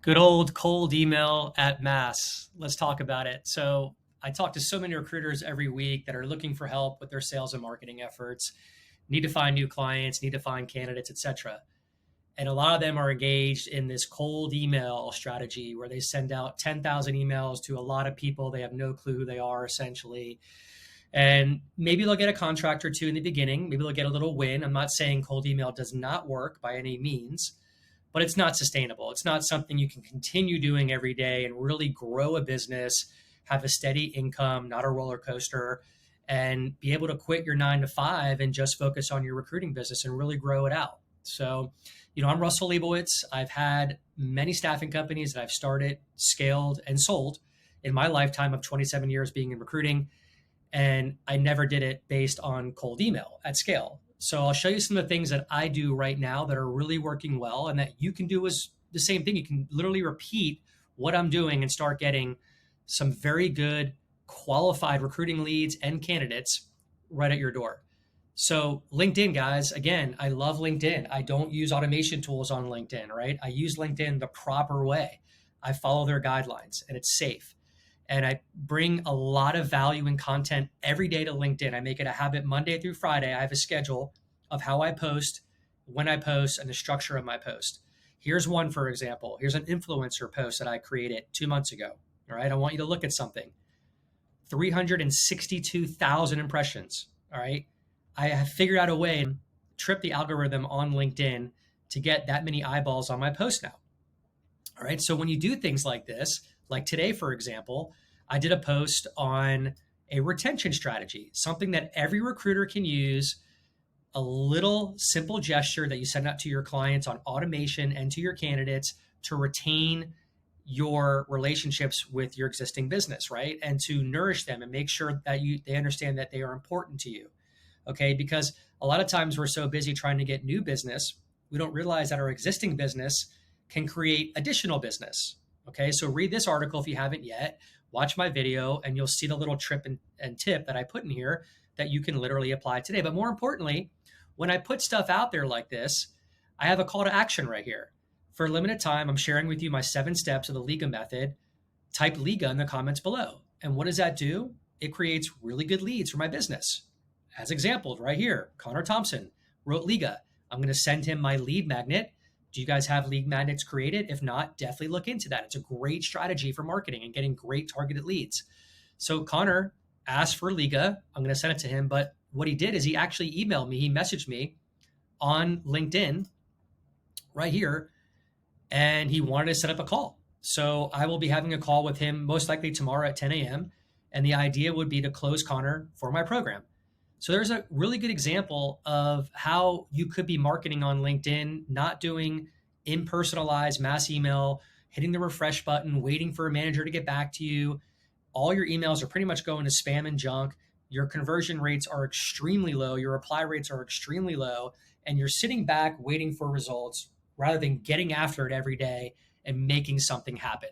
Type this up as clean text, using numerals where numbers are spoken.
Good old cold email at mass. Let's talk about it. So, I talk to so many recruiters every week that are looking for help with their sales and marketing efforts, need to find new clients, need to find candidates, etc. And a lot of them are engaged in this cold email strategy where they send out 10,000 emails to a lot of people. They have no clue who they are essentially. And maybe they'll get a contract or two in the beginning. Maybe they'll get a little win. I'm not saying cold email does not work by any means, but it's not sustainable. It's not something you can continue doing every day and really grow a business, have a steady income, not a roller coaster, and be able to quit your 9 to 5 and just focus on your recruiting business and really grow it out. So, I'm Russell Liebowitz. I've had many staffing companies that I've started, scaled, and sold in my lifetime of 27 years being in recruiting. And I never did it based on cold email at scale. So I'll show you some of the things that I do right now that are really working well and that you can do is the same thing. You can literally repeat what I'm doing and start getting some very good qualified recruiting leads and candidates right at your door. So LinkedIn, guys, again, I love LinkedIn. I don't use automation tools on LinkedIn, right? I use LinkedIn the proper way. I follow their guidelines and it's safe. And I bring a lot of value and content every day to LinkedIn. I make it a habit Monday through Friday. I have a schedule of how I post, when I post, and the structure of my post. Here's one, for example. Here's an influencer post that I created 2 months ago. All right. I want you to look at something. 362,000 impressions. All right. I have figured out a way to trip the algorithm on LinkedIn to get that many eyeballs on my post now. All right. So when you do things like this, like today, for example, I did a post on a retention strategy, something that every recruiter can use, a little simple gesture that you send out to your clients on automation and to your candidates to retain your relationships with your existing business, right? And to nourish them and make sure that they understand that they are important to you. Okay. Because a lot of times we're so busy trying to get new business, we don't realize that our existing business can create additional business. Okay, so read this article if you haven't yet, watch my video, and you'll see the little trip and tip that I put in here that you can literally apply today. But more importantly, when I put stuff out there like this, I have a call to action right here. For a limited time, I'm sharing with you my 7 steps of the Liga method. Type Liga in the comments below. And what does that do? It creates really good leads for my business. As exampled right here, Connor Thompson wrote Liga. I'm going to send him my lead magnet. Do you guys have lead magnets created? If not, definitely look into that. It's a great strategy for marketing and getting great targeted leads. So Connor asked for Liga. I'm going to send it to him. But what he did is he actually emailed me. He messaged me on LinkedIn right here, and he wanted to set up a call. So I will be having a call with him most likely tomorrow at 10 a.m. And the idea would be to close Connor for my program. So there's a really good example of how you could be marketing on LinkedIn, not doing impersonalized mass email, hitting the refresh button, waiting for a manager to get back to you. All your emails are pretty much going to spam and junk. Your conversion rates are extremely low. Your reply rates are extremely low. And you're sitting back waiting for results rather than getting after it every day and making something happen.